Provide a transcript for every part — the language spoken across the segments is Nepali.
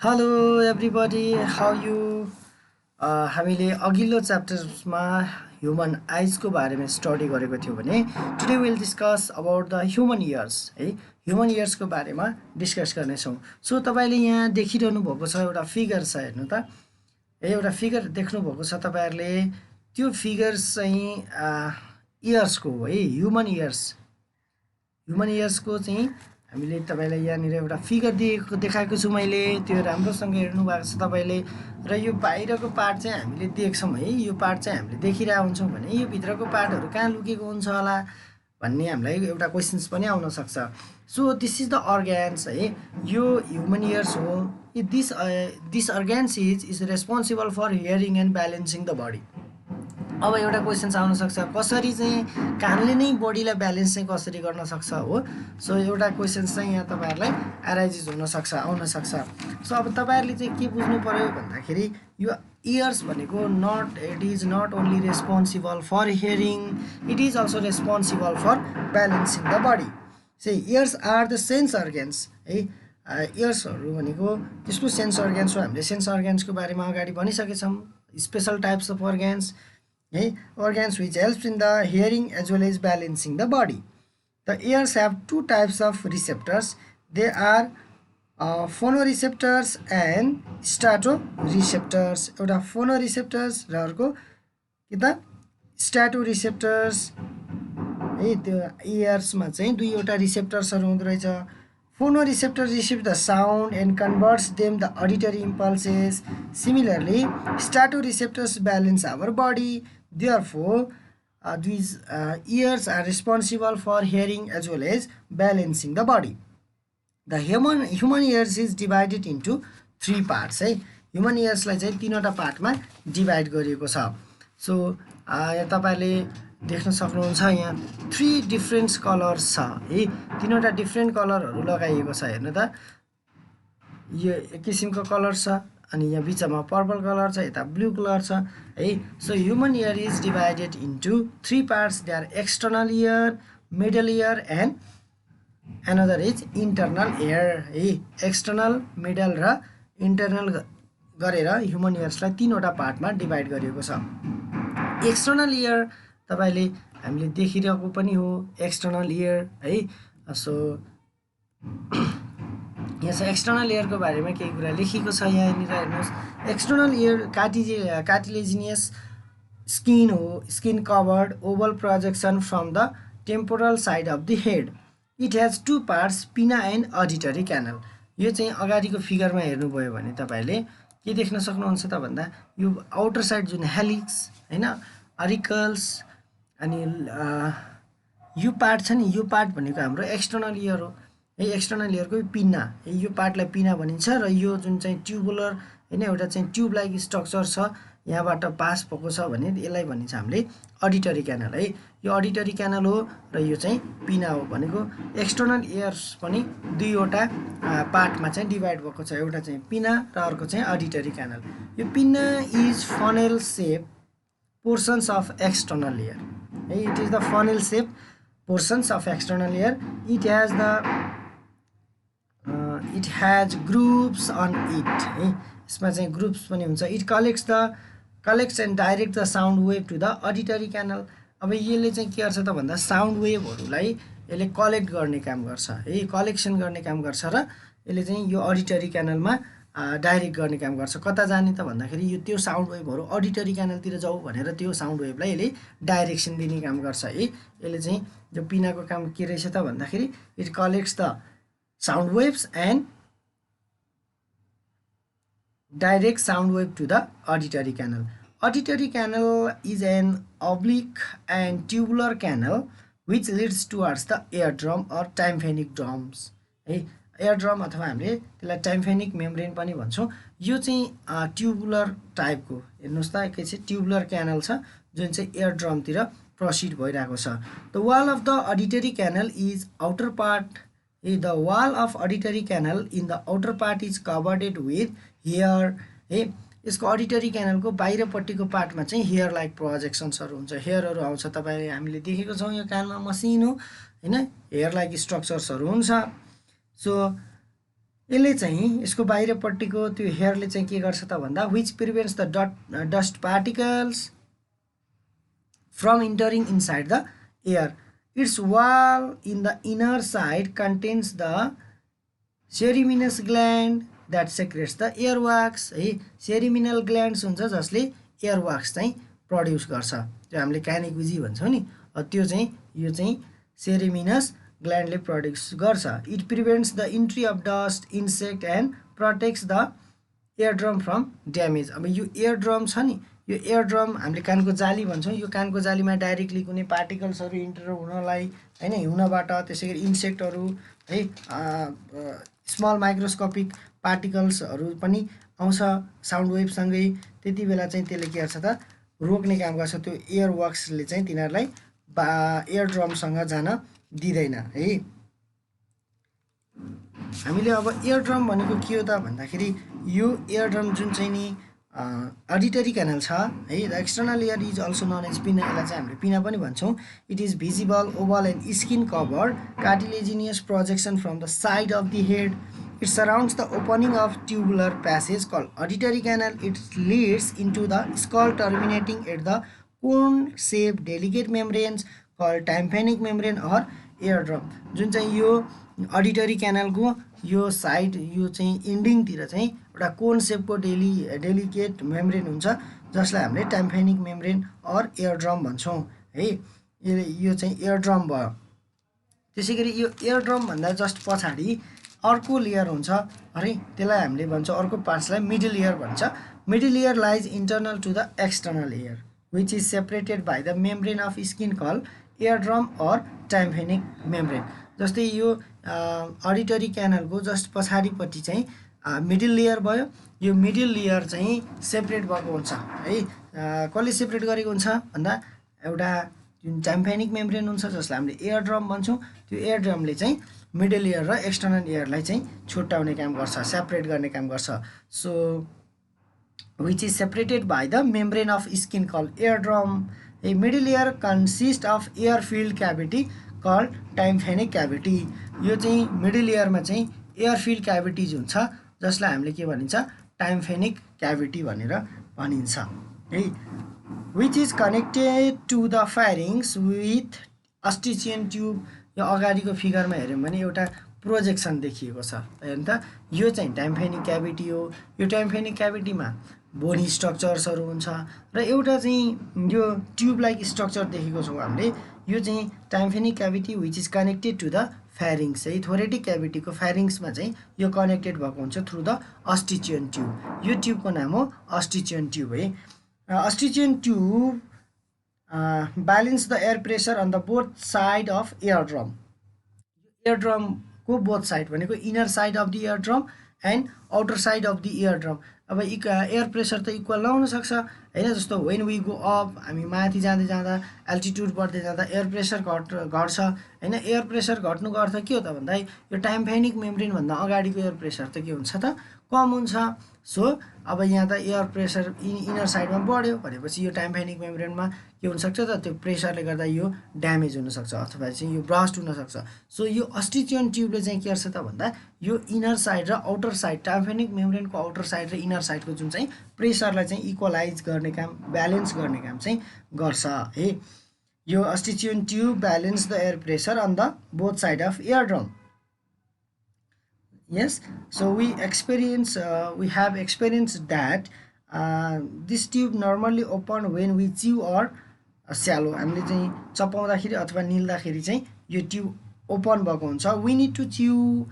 Hello everybody, how you? हामीले अघिल्लो च्याप्टर्समा ह्युमन आइजको बारेमा स्टडी गरेको थियौँ भने today will discuss about the human years है ह्युमन इयर्सको बारेमा डिस्कस गर्नेछौँ। सो तपाईँले यहाँ देखिरहनु भएको छ एउटा फिगर छ हेर्नु त एउटा फिगर देख्नुभएको छ तपाईँहरूले त्यो फिगर चाहिँ इयर्सको हो है ह्युमन इयर्सको चाहिँ हामीले तपाईँलाई यहाँनिर एउटा फिगर देखाएको छु मैले त्यो राम्रोसँग हेर्नु भएको छ तपाईँले र यो बाहिरको पार्ट चाहिँ हामीले देख्छौँ है यो पार्ट चाहिँ हामीले देखिरहेको हुन्छौँ भने यो भित्रको पार्टहरू कहाँ लुकेको हुन्छ होला भन्ने हामीलाई एउटा क्वेसन्स पनि आउन सक्छ। So this is the organs है यो ह्युमन इयर्स हो this organs is responsible for hearing and balancing the body. अब एउटा क्वेसन्स आउन सक्छ कसरी चाहिँ कानले नै बडीलाई ब्यालेन्स चाहिँ कसरी गर्न सक्छ हो। सो एउटा क्वेसन्स चाहिँ यहाँ तपाईँहरूलाई एराइज हुनसक्छ आउन सक्छ। सो अब तपाईँहरूले चाहिँ के बुझ्नु पर्यो भन्दाखेरि यो इयर्स भनेको it is not only responsible for hearing, it is also responsible for balancing the body. So ears are the sense organs है इयर्सहरू भनेको त्यस्तो सेन्स अर्ग्यान्स हो। हामीले सेन्स अर्ग्यान्सको बारेमा अगाडि भनिसकेछौँ। Special types of organs organs which helps in the hearing as well as balancing the body. The ears have two types of receptors. They are phonoreceptors and statoreceptors. एउटा phonoreceptors र अर्को के त statoreceptors है। त्यो इयर्समा चाहिँ दुईवटा रिसेप्टर्सहरू हुँदो रहेछ। Phonoreceptor receives the sound and converts them the auditory impulses. Similarly, statoreceptors balance our body. Therefore, these ears are responsible for hearing as well as balancing the body. The human ears is divided into three parts है। ह्युमन इयर्सलाई चाहिँ तीनवटा पार्टमा डिभाइड गरिएको छ। सो यहाँ तपाईँले देख्न सक्नुहुन्छ यहाँ थ्री डिफ्रेन्ट कलर्स छ है। तीनवटा डिफ्रेन्ट कलरहरू लगाइएको छ हेर्नु त यो एक किसिमको कलर छ अनि यहाँ बिचमा पर्पल कलर छ यता ब्लू कलर छ है। So human ear is divided into three parts. They are external ear, middle ear and another is internal ear है। एक्सटर्नल, मिडल र इन्टर्नल गरेर ह्युमन इयर्सलाई तीनवटा पार्टमा डिभाइड गरिएको छ। एक्सटर्नल इयर तपाईँले हामीले देखिरहेको पनि हो एक्सटर्नल इयर है। सो यहाँ चाहिँ एक्सटर्नल इयरको बारेमा केही कुरा लेखिएको छ यहाँनिर हेर्नुहोस्। एक्सटर्नल इयर कार्टिलेजिनियस स्किन हो, skin covered oval projection from the temporal side of the head. It has two parts, pinna and auditory canal. यो चाहिँ अगाडिको फिगरमा हेर्नुभयो भने तपाईँले के देख्न सक्नुहुन्छ त भन्दा यो आउटर साइड जुन हेलिक्स होइन अरिकल्स अनि यो पार्ट छ नि यो पार्ट भनेको हाम्रो एक्सटर्नल इयर हो है। एक्सटर्नल इयरको पिना यो पार्टलाई पिना भनिन्छ र यो जुन चाहिँ ट्युबुलर होइन एउटा चाहिँ ट्युब लाइक स्ट्रक्चर छ यहाँबाट पास भएको छ भने यसलाई भनिन्छ हामीले अडिटरी क्यानल है। यो अडिटरी क्यानल हो र यो चाहिँ पिना हो। भनेको एक्सटर्नल इयर्स पनि दुईवटा पार्टमा चाहिँ डिभाइड भएको छ, एउटा चाहिँ पिना र अर्को चाहिँ अडिटरी क्यानल। यो पिना is funnel shape portions of external ear. It is the funnel shape portions of external ear. It has grooves on it. यसमा चाहिँ ग्रुप्स पनि हुन्छ। It collects and directs the sound wave to the auditory canal. अब यसले चाहिँ के गर्छ त भन्दा साउन्ड वेभहरूलाई यसले कलेक्ट गर्ने काम गर्छ है, कलेक्सन गर्ने काम गर्छ र यसले चाहिँ यो अडिटरी क्यानलमा डाइरेक्ट गर्ने काम गर्छ। कता जाने त भन्दाखेरि यो त्यो साउन्ड वेभहरू अडिटरी क्यानलतिर जाऊ भनेर त्यो साउन्ड वेभलाई यसले डाइरेक्सन दिने काम गर्छ है। यसले चाहिँ यो पिनाको काम के रहेछ त भन्दाखेरि it collects the sound waves and direct sound wave to the auditory canal. Auditory canal is an oblique and tubular canal which leads towards the eardrum or tympanic drums है। एयरड्रम अथवा हामीले त्यसलाई टाइम्फेनिक मेम्ब्रेन पनि भन्छौँ। यो चाहिँ ट्युबुलर टाइपको हेर्नुहोस् त एकैछिन ट्युबुलर क्यानल छ जुन चाहिँ एयरड्रमतिर प्रसिड भइरहेको छ। The wall of the auditory canal is outer part है। The wall of auditory canal in the outer part is covered with hair है। यसको अडिटरी क्यानलको बाहिरपट्टिको पार्टमा चाहिँ हेयर लाइक प्रोजेक्सन्सहरू हुन्छ, हेयरहरू आउँछ। तपाईँले हामीले देखेको छौँ यो कानमा मसिनो होइन हेयर लाइक स्ट्रक्चर्सहरू हुन्छ। सो यसले चाहिँ यसको बाहिरपट्टिको त्यो हेयरले चाहिँ के गर्छ त भन्दा which prevents the dust particles from entering inside the air. Its wall in the inner side contains the ceruminous gland that secretes the ear wax है सेरिमिनल ग्ल्यान्ड्स हुन्छ जसले एयर वाक्स चाहिँ प्रड्युस गर्छ त्यो हामीले क्यानिकुजी भन्छौँ नि त्यो चाहिँ यो चाहिँ सेरिमिनस ग्ल्यान्डले प्रड्युस गर्छ it prevents the entry of dust insect and protects the ear drum from damage अब यो एयर ड्रम छ नि यो एयर ड्रम हामीले कानको जाली भन्छौँ यो कानको जालीमा डाइरेक्टली कुनै पार्टिकल्सहरू इन्टर हुनलाई होइन हिउनबाट त्यसै गरी इन्सेक्टहरू है स्मल माइक्रोस्कोपिक पार्टिकल्सहरू पनि आउँछ साउन्ड वेभसँगै त्यति बेला चाहिँ त्यसले के गर्छ त रोक्ने काम गर्छ त्यो एयर वर्क्सले चाहिँ तिनीहरूलाई एयर ड्रमसँग जान दिँदैन है हामीले अब एयर ड्रम भनेको के हो त भन्दाखेरि यो एयर ड्रम जुन चाहिँ नि अडिटरी क्यानल छ है the external ear is also known as pinna यसलाई चाहिँ हामीले पिना पनि भन्छौँ it is visible oval and skin covered cartilaginous projection from the side of the head it surrounds the opening of tubular passage called auditory canal it leads into the skull terminating at the cone shape delicate membranes called tympanic membrane or ear drum जुन चाहिँ यो अडिटरी क्यानलको यो साइड यो चाहिँ इन्डिङतिर चाहिँ एउटा कोन सेपको डेलिकेट मेम्ब्रेन हुन्छ जसलाई हामीले tympanic membrane or ear drum भन्छौँ है यो चाहिँ एयर ड्रम भयो त्यसै गरी यो एयर ड्रम भन्दा जस्ट पछाडि अर्को लेयर हुन्छ अरे त्यसलाई हामीले भन्छौँ अर्को पार्ट्सलाई मिडल एयर भन्छ middle ear lies internal to the external ear which is separated by the membrane of skin call air drum or tympanic membrane जस्तै यो अडिटरी क्यानलको जस्ट पछाडिपट्टि चाहिँ मिडल लेयर भयो यो मिडल लेयर चाहिँ सेपरेट भएको हुन्छ है कसले सेपरेट गरेको हुन्छ भन्दा एउटा जुन टाइम्पेनिक मेम्ब्रेन हुन्छ जसलाई हामीले एयर ड्रम भन्छौँ त्यो एयर ड्रमले चाहिँ मिडल लेयर र एक्सटर्नल एयरलाई चाहिँ छुट्याउने काम गर्छ सेपरेट गर्ने काम गर्छ so which is separated by the membrane of skin call air drum a middle air consist of air filled cavity call tympanic cavity यो चाहिँ मिडल एयरमा चाहिँ एयर फिल्ड क्याभिटिज हुन्छ जसलाई हामीले के भनिन्छ टाइम्पेनिक क्याभिटी भनेर भनिन्छ है which is connected to the pharynx with eustachian tube यो अगाडिको फिगरमा हेऱ्यौँ भने एउटा प्रोजेक्सन देखिएको छ हेर्नु त यो चाहिँ टाइम्पेनिक क्याभिटी हो यो टाइम्पेनिक क्याभिटीमा बोनी स्ट्रक्चर्सहरू हुन्छ र एउटा चाहिँ यो ट्युब लाइक स्ट्रक्चर देखेको छौँ हामीले यो चाहिँ tympanic cavity which is connected to the pharynx है थोरेटिक क्याभिटीको फ्यारिङ्समा चाहिँ यो कनेक्टेड भएको हुन्छ थ्रु द अस्टिचियन ट्युब यो ट्युबको नाम हो अस्टिचियन ट्युब है eustachian tube balance the air pressure on the both side of ear drum ear ड्रमको बोथ साइड भनेको inner side of the ear drum and outer side of the ear drum अब एयर प्रेसर त इक्वल नहुन सक्छ होइन जस्तो वेन वी गो अप हामी माथि जाँदै जाँदा एल्टिट्युड बढ्दै जाँदा एयर प्रेसर घट्छ होइन एयर प्रेसर घट्नुको अर्थ के हो त भन्दा यो टाइम्पेनिक मेम्ब्रेनभन्दा अगाडिको एयर प्रेसर त के हुन्छ त कम हुन्छ सो अब यहाँ त एयर प्रेसर इनर साइडमा बढ्यो भनेपछि यो टाइम्पेनिक मेम्ब्रेनमा के हुनसक्छ त त्यो प्रेसरले गर्दा यो ड्यामेज हुनसक्छ अथवा चाहिँ यो ब्रस्ट हुनसक्छ सो यो अस्टिचियन ट्युबले चाहिँ के गर्छ त भन्दा यो इनर साइड र आउटर साइड टाइम्पेनिक मेम्ब्रेनको आउटर साइड र इनर साइडको जुन चाहिँ प्रेसरलाई चाहिँ इक्वलाइज गर्ने काम ब्यालेन्स गर्ने काम चाहिँ गर्छ है यो eustachian tube balance the air pressure on the both side of ear drum yes so we have experienced that this tube normally open when we chew or shallow हामीले चाहिँ चपाउँदाखेरि अथवा निल्दाखेरि चाहिँ यो ट्युब ओपन भएको हुन्छ we need to chew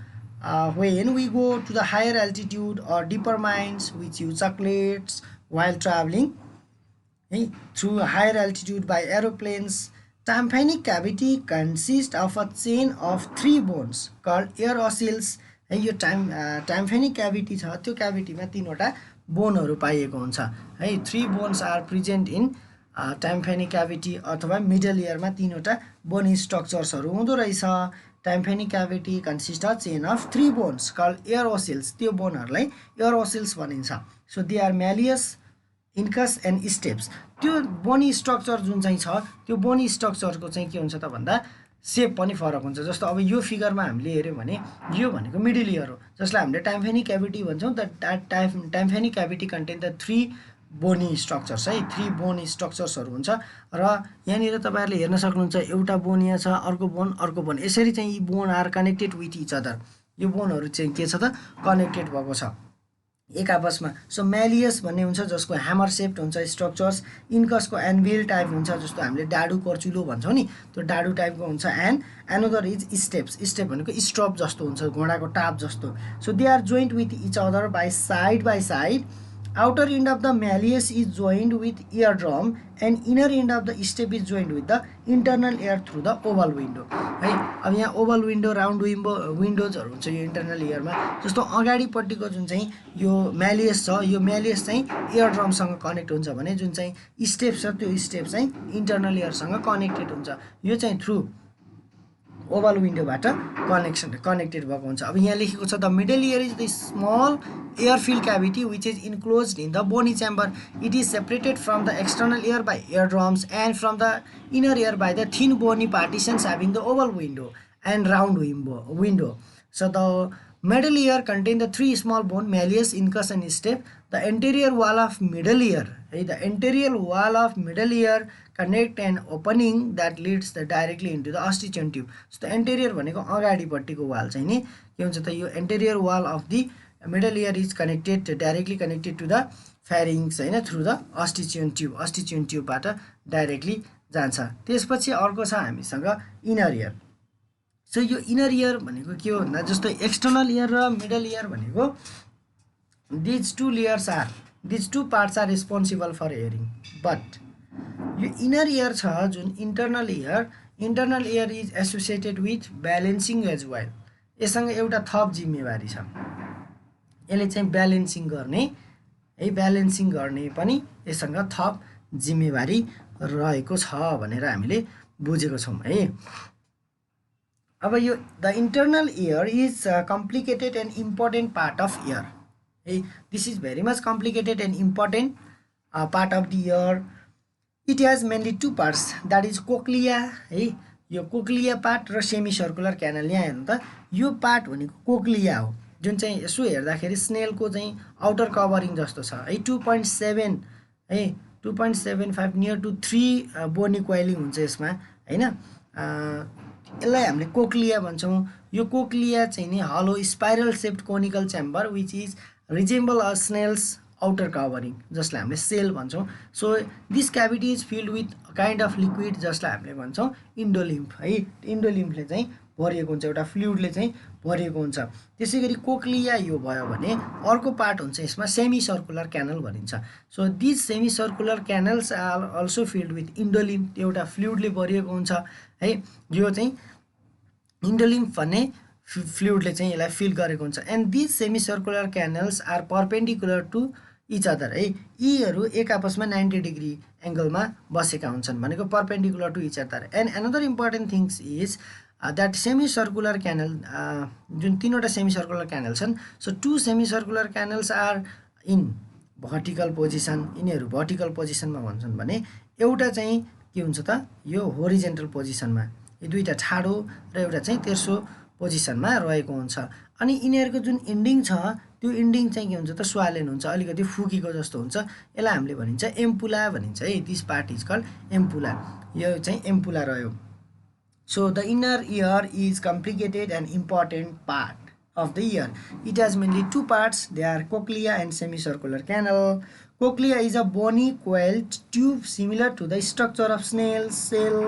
when we go to the higher altitude or deeper mines we chew chocolates while traveling through higher altitude by aeroplanes tympanic cavity consists of a chain of 3 bones called air oscills है यो टाइम्पेनिक क्याभिटी छ त्यो क्याभिटीमा 3वटा बोनहरू पाइएको हुन्छ है 3 bones are present in tympanic cavity अथवा मिडल एयरमा 3वटा बोनी स्ट्रक्चर्सहरू हुँदो रहेछ tympanic cavity consist of chain of 3 bones called ear ossicles त्यो बोनहरूलाई एयर ओसिल्स भनिन्छ so they are malleus incus and stapes त्यो बोनी स्ट्रक्चर जुन चाहिँ छ त्यो बोनी स्ट्रक्चरको चाहिँ के हुन्छ त भन्दा सेप पनि फरक हुन्छ। जस्तो अब यो फिगरमा हामीले हेऱ्यौँ भने यो भनेको मिडल इयर हो, जसलाई हामीले टाइम्फेनिक क्याभिटी भन्छौँ। The tympanic cavity contain the 3 bony structures है, 3 बोन स्ट्रक्चर्सहरू हुन्छ। र यहाँनिर तपाईँहरूले हेर्न सक्नुहुन्छ एउटा बोन यहाँ छ, अर्को बोन, यसरी चाहिँ यी bone are connected with each other. यो बोनहरू चाहिँ के छ त कनेक्टेड भएको छ एक आपसमा। सो म्यालियस भन्ने हुन्छ जसको ह्यामर सेप्ड हुन्छ स्ट्रक्चर्स। इन्कसको एन्भिल टाइप हुन्छ, जस्तो हामीले डाडु कर्चुलो भन्छौँ नि, त्यो डाडु टाइपको हुन्छ। And another is steps. Step भनेको स्ट्रप जस्तो हुन्छ, घोडाको टाप जस्तो। So they are joint with each other by side. outer end of the malleus is joined with eardrum and inner end of the step is joined with the internal ear through the oval window है। अब यहाँ ओभल विन्डो राउन्ड विन्डोजहरू हुन्छ यो इन्टरनल इयरमा। जस्तो अगाडिपट्टिको जुन चाहिँ यो म्यालियस छ, यो म्यालियस चाहिँ इयरड्रमसँग कनेक्ट हुन्छ भने जुन चाहिँ स्टेप छ त्यो स्टेप चाहिँ इन्टरनल इयरसँग कनेक्टेड हुन्छ। यो चाहिँ थ्रु ओभल विन्डोबाट कनेक्टेड भएको हुन्छ। अब यहाँ लेखेको छ the middle ear is the small air filled cavity which is enclosed in the bony chamber. It is separated from the external ear by ear drums and from the inner ear by the thin bony partitions having the oval window and round window. So the middle ear contain the 3 small bone malleus, incus and step. The anterior wall of middle ear, the anterior wall of middle ear connect an opening that leads directly into the ostichon tube. So the anterior भनेको अगाडिपट्टिको वाल चाहिँ नि के हुन्छ त यो anterior wall of the middle ear is directly connected to the pharynx हैन through the ostichon tube बाट डाइरेक्टली जान्छ। त्यसपछि अर्को छ हामीसँग इनर इयर। सो यो इनर इयर भनेको के हो भन्दा जस्तो एक्सटर्नल इयर र मिडल इयर भनेको these two parts are responsible for hearing. But यो इनर इयर छ जुन internal ear is associated with balancing as well. यससँग एउटा थप जिम्मेवारी छ, यसले चाहिँ ब्यालेन्सिङ गर्ने पनि यससँग थप जिम्मेवारी रहेको छ भनेर हामीले बुझेको छौँ है। अब यो the internal ear is complicated and important part of ear है। This is very much complicated and important part of the ear. It has mainly 2 parts that is cochlea है, यो कोक्लिया पार्ट र सेमी सर्कुलर क्यानल। यहाँ हेर्नु त यो पार्ट भनेको कोक्लिया हो जुन चाहिँ यसो हेर्दाखेरि स्नेलको चाहिँ आउटर कभरिङ जस्तो छ है। 2.7 है 2.75 नियर टु 3 बोनी कोइलिङ हुन्छ यसमा हैन। यसलाई हामीले कोक्लिया भन्छौँ। यो कोक्लिया चाहिँ नि hollow spiral shaped conical chamber which is resemble a snail's outer covering जसलाई हामीले सेल भन्छौँ। So this cavity is filled with kind of liquid जसलाई हामीले भन्छौँ इन्डोलिम्फ है। इन्डोलिम्फले चाहिँ भरिएको हुन्छ, एउटा फ्लुइडले चाहिँ भरिएको हुन्छ। त्यसै गरी कोक्लिया यो भयो भने अर्को पार्ट हुन्छ यसमा सेमी सर्कुलर क्यानल भनिन्छ। So this semi circular canals are also filled with endolymph, एउटा फ्लुइडले भरिएको हुन्छ है। यो चाहिँ इन्डोलिम्फ भन्ने फ्लुइडले चाहिँ यसलाई फिल गरेको हुन्छ। And this semi circular canals are perpendicular to each other है। यीहरू एक आपसमा 90 डिग्री एङ्गलमा बसेका हुन्छन् भनेको perpendicular to each other. And another important things is that semi circular canal जुन 3वटा सेमी सर्कुलर क्यानल छन्। So 2 semi circular canals are in vertical position, यिनीहरू भर्टिकल पोजिसनमा भन्छन् भने एउटा चाहिँ के हुन्छ त यो होरिजेन्टल पोजिसनमा, यो दुईटा ठाडो र एउटा चाहिँ तेर्सो पोजिसनमा रहेको हुन्छ। अनि यिनीहरूको जुन इन्डिङ छ त्यो इन्डिङ चाहिँ के हुन्छ त स्वालेन हुन्छ, अलिकति फुकीको जस्तो हुन्छ। यसलाई हामीले भनिन्छ एम्पुला भनिन्छ है। This part is called ampulla, यो चाहिँ एम्पुला रह्यो। So the inner ear is complicated and important part of the ear. It has mainly 2 parts. They are cochlea and semicircular canal. Cochlea is a bony coiled tube similar to the structure of snail's shell.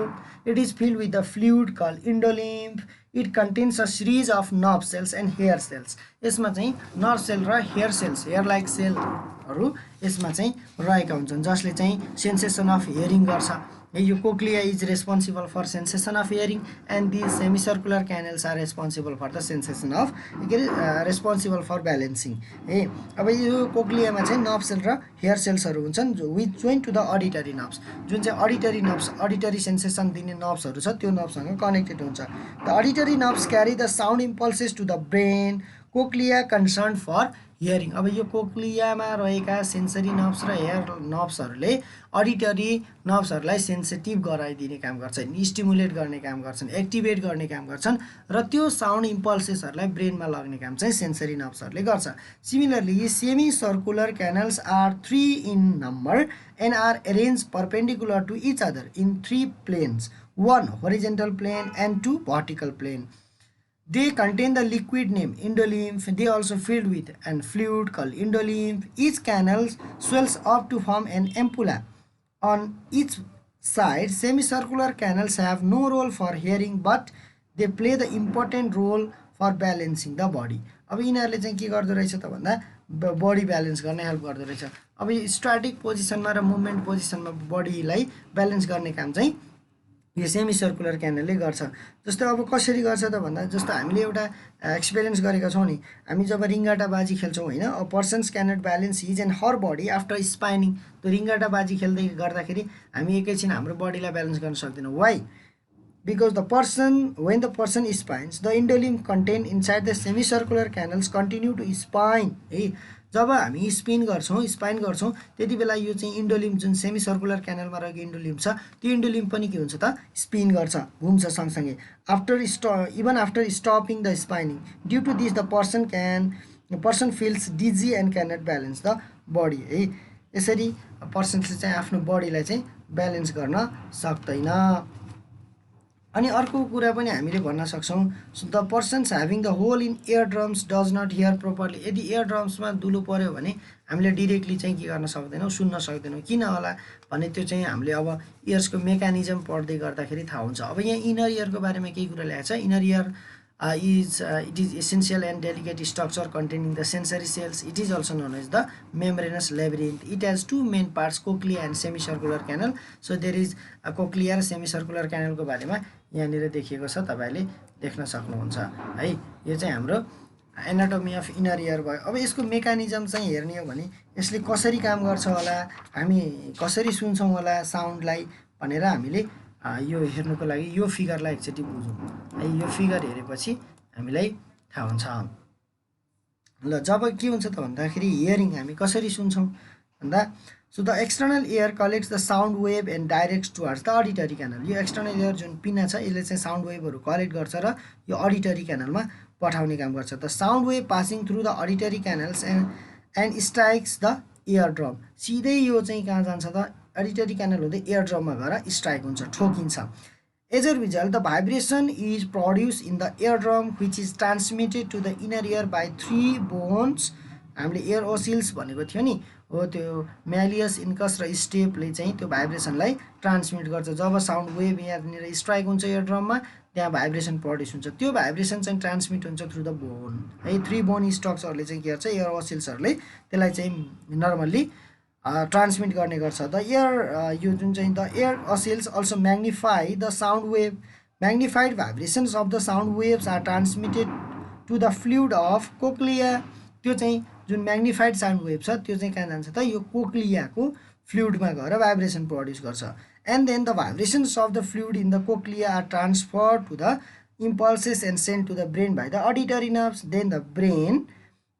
It is filled with a fluid called endolymph. It contains a series of nerve cells and hair cells. यसमा चाहिँ nerve cell र hair cells, hair like cellहरू यसमा चाहिँ रहेका हुन्छन् जसले चाहिँ sensation of hearing गर्छ। यो cochlea is responsible for sensation of hearing and these semicircular canals are responsible for the sensation of के अरे रेस्पोन्सिबल फर ब्यालेन्सिङ है। अब यो कोक्लियामा चाहिँ नर्भ सेल र हेयर सेल्सहरू हुन्छन् which join to the auditory nerves. जुन चाहिँ अडिटरी नर्भ्स, अडिटरी सेन्सेसन दिने नर्भ्सहरू छ त्यो नर्भसँग कनेक्टेड हुन्छ। The auditory nerves carry the sound impulses to the brain. Cochlea concern for hearing. अब यो कोक्लियामा रहेका सेन्सरी नर्भ्स र हेयर नर्भ्सहरूले अडिटरी नर्भ्सहरूलाई सेन्सिटिभ गराइदिने काम गर्छन्, स्टिमुलेट गर्ने काम गर्छन्, एक्टिभेट गर्ने काम गर्छन् र त्यो साउन्ड इम्पल्सेसहरूलाई ब्रेनमा लग्ने काम चाहिँ सेन्सरी नर्भ्सहरूले गर्छ। Similarly semi circular canals are 3 in number and are arranged perpendicular to each other in 3 planes, 1 horizontal plane and 2 vertical plane. They contain the liquid named endolymph. They also filled with a fluid called endolymph. Each canal swells up to form an ampulla on each side. Semicircular canals have no role for hearing, but they play the important role for balancing the body. अब यिनीहरूले चाहिँ के गर्दो रहेछ त भन्दा बडी ब्यालेन्स गर्न हेल्प गर्दो रहेछ। अब यो स्ट्याटिक पोजिसनमा र मुभमेन्ट पोजिसनमा बडीलाई ब्यालेन्स गर्ने काम चाहिँ यो सेमी सर्कुलर क्यानलले गर्छ। जस्तो अब कसरी गर्छ त भन्दा जस्तो हामीले एउटा एक्सपिरियन्स गरेका छौँ नि, हामी जब रिङ्गाटाबाजी खेल्छौँ होइन, a persons cannot balance his and her body after spinning. त्यो रिङ्गाटाबाजी खेल्दै गर्दाखेरि हामी एकैछिन हाम्रो बडीलाई ब्यालेन्स गर्न सक्दैनौँ। Why? Because when the person spines, the endolymph contained inside the semicircular canals continue to spine है। जब हामी स्पाइन गर्छौँ त्यति बेला यो चाहिँ इन्डोलिम्फ जुन सेमी सर्कुलर क्यानलमा रहेको इन्डोलिम्फ छ त्यो इन्डोलिम्फ पनि के हुन्छ त स्पिन गर्छ, घुम्छ सँगसँगै। Even after stopping the spinning, due to this the person feels dizzy and cannot balance the body है। यसरी पर्सनले चाहिँ आफ्नो बडीलाई चाहिँ ब्यालेन्स गर्न सक्दैन। अनि अर्को कुरा पनि हामीले भन्न सक्छौँ, the persons having the hole in ear drums does not hear properly. यदि इयर ड्रम्समा दुलो पऱ्यो भने हामीले डिरेक्टली चाहिँ के गर्न सक्दैनौँ, सुन्न सक्दैनौँ। किन होला भने त्यो चाहिँ हामीले अब इयर्सको मेकानिजम पढ्दै गर्दाखेरि थाहा हुन्छ। अब यहाँ इनर इयरको बारेमा केही कुरा ल्याएको छ। Inner year it is essential and delicate structure containing the sensory cells. It is also known as the membranous labyrinth. It has two main parts, cochlea and semicircular canal. So there is a cochlea र semicircular canal को बारेमा यहाँनिर देखिएको छ, तपाईले देख्न सक्नुहुन्छ है। यो चाहिँ हाम्रो एनाटोमी अफ इनर इयर भयो। अब यसको मेकानिजम चाहिँ हेर्ने हो भने यसले कसरी काम गर्छ होला, हामी कसरी सुन्छौँ होला साउन्डलाई भनेर हामीले यो हेर्नुको लागि यो फिगरलाई एकचोटि बुझौँ है। यो फिगर हेरेपछि हामीलाई थाहा हुन्छ। ल जब के हुन्छ त भन्दाखेरि हियरिङ हामी कसरी सुन्छौँ भन्दा, so the external ear collects the sound wave and directs towards the auditory canal. यो एक्सटर्नल एयर जुन पिना छ यसले चाहिँ साउन्ड वेभहरू कलेक्ट गर्छ र यो अडिटरी क्यानलमा पठाउने काम गर्छ। The sound wave passing through the auditory canals and strikes the ear drum. सिधै यो चाहिँ कहाँ जान्छ त अडिटरी क्यानल हुँदै इयर ड्रममा गएर स्ट्राइक हुन्छ, ठोकिन्छ। As a result the vibration is produce in the ear drum which is transmitted to the inner ear by 3 bones. हामीले इयर ओसिल्स भनेको थियो नि, हो त्यो म्यालियस, इन्कस र स्टेपले चाहिँ त्यो भाइब्रेसनलाई ट्रान्समिट गर्छ। जब साउन्ड वेभ यहाँनिर स्ट्राइक हुन्छ इयर ड्रममा त्यहाँ भाइब्रेसन प्रड्युस हुन्छ। त्यो भाइब्रेसन चाहिँ ट्रान्समिट हुन्छ थ्रु द बोन है। 3 बोन स्ट्रक्चरले चाहिँ के गर्छ, इयर ओसिल्सहरूले त्यसलाई चाहिँ नर्मल्ली ट्रान्समिट गर्ने गर्छ। द इयर यो जुन चाहिँ the ear ossicles also magnify the sound wave. Magnified vibrations of the sound waves are transmitted to the fluid of cochlea. त्यो चाहिँ जुन म्याग्निफाइड साउन्ड वेभ छ त्यो चाहिँ कहाँ जान्छ त यो कोक्लियाको फ्लुइडमा गएर भाइब्रेसन प्रड्युस गर्छ। And then the vibrations of the fluid in the cochlea are transferred to the impulses and send to the brain by the auditory nerves. Then the brain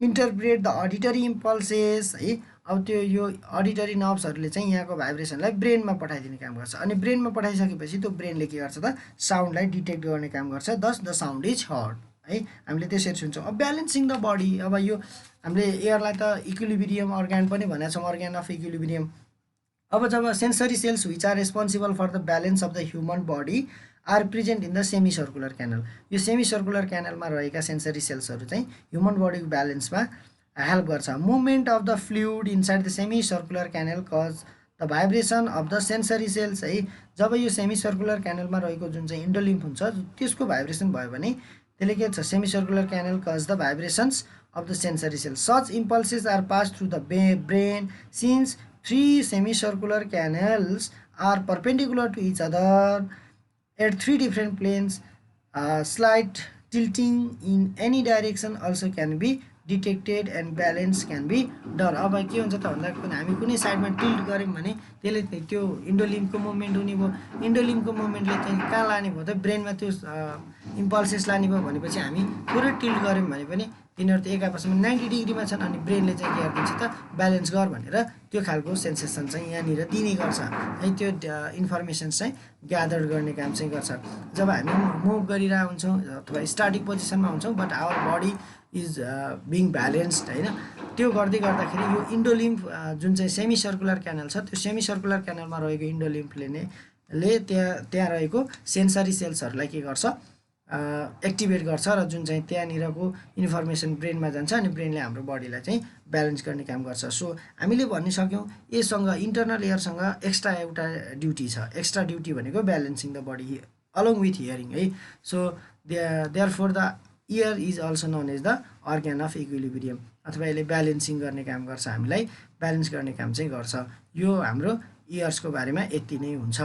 interpret the auditory impulses है। अब त्यो यो अडिटरी नर्भ्सहरूले चाहिँ यहाँको भाइब्रेसनलाई ब्रेनमा पठाइदिने काम गर्छ। अनि ब्रेनमा पठाइसकेपछि त्यो ब्रेनले के गर्छ त साउन्डलाई डिटेक्ट गर्ने काम गर्छ। दस द साउन्ड इज हर्ड है। हामीले त्यसरी सुन्छौँ। अब ब्यालेन्सिङ द बडी, अब यो हामीले एयरलाई त इक्विलिब्रियम अर्ग्यान पनि भनेको छौँ, अर्ग्यान अफ इक्विलिब्रियम। अब जब sensory cells which are responsible for the balance of the human body are present in the semi circular canal. यो सेमी सर्कुलर क्यानलमा रहेका सेन्सरी सेल्सहरू चाहिँ ह्युमन बडीको ब्यालेन्समा हेल्प गर्छ। Movement of the fluid inside the semi circular canal cause the vibration of the sensory cells है। जब यो सेमी सर्कुलर क्यानलमा रहेको जुन चाहिँ इन्डोलिम्फ हुन्छ त्यसको भाइब्रेसन भयो भने त्यसले के छ, semi circular canal cause the vibrations of the sensory cells. Such impulses are pass through the brain since 3 semicircular canals are perpendicular to each other at 3 different planes. Slight tilting in any direction also can be detected and balance can be done. अब के हुन्छ त भन्दा हामी कुनै साइडमा टिल्ट गऱ्यौँ भने त्यसले त्यो इन्डोलिम्फको मुभमेन्ट हुने भयो। इन्डोलिम्फको मुभमेन्टले चाहिँ कहाँ लाने भयो त ब्रेनमा त्यो इम्पल्सेस लाने भयो भनेपछि हामी पुरै टिल्ट गऱ्यौँ भने पनि तिनीहरू त एक आपसमा 90 डिग्रीमा छन् अनि ब्रेनले चाहिँ के गरिदिन्छ त ब्यालेन्स गर भनेर त्यो खालको सेन्सेसन चाहिँ यहाँनिर दिने गर्छ है। त्यो इन्फर्मेसन चाहिँ ग्यादर गर्ने काम चाहिँ गर्छ। जब हामी मुभ गरिरहेको हुन्छौँ अथवा स्ट्याटिक पोजिसनमा हुन्छौँ but our body is being balanced होइन, त्यो गर्दै गर्दाखेरि यो इन्डोलिम्फ जुन चाहिँ सेमी सर्कुलर क्यानल छ त्यो सेमी सर्कुलर क्यानलमा रहेको इन्डोलिम्फले नै त्यहाँ रहेको सेन्सरी सेल्सहरूलाई के गर्छ एक्टिभेट गर्छ र जुन चाहिँ त्यहाँनिरको इन्फर्मेसन ब्रेनमा जान्छ अनि ब्रेनले हाम्रो बडीलाई चाहिँ ब्यालेन्स गर्ने काम गर्छ। सो हामीले भन्न सक्यौँ यससँग इन्टरनल एयरसँग एक्स्ट्रा एउटा ड्युटी छ। एक्स्ट्रा ड्युटी भनेको balancing the body along with hearing है। So therefore the ear is also known as the organ of equilibrium, अथवा यसले ब्यालेन्सिङ गर्ने काम गर्छ, हामीलाई ब्यालेन्स गर्ने काम चाहिँ गर्छ। यो हाम्रो इयर्सको बारेमा यति नै हुन्छ।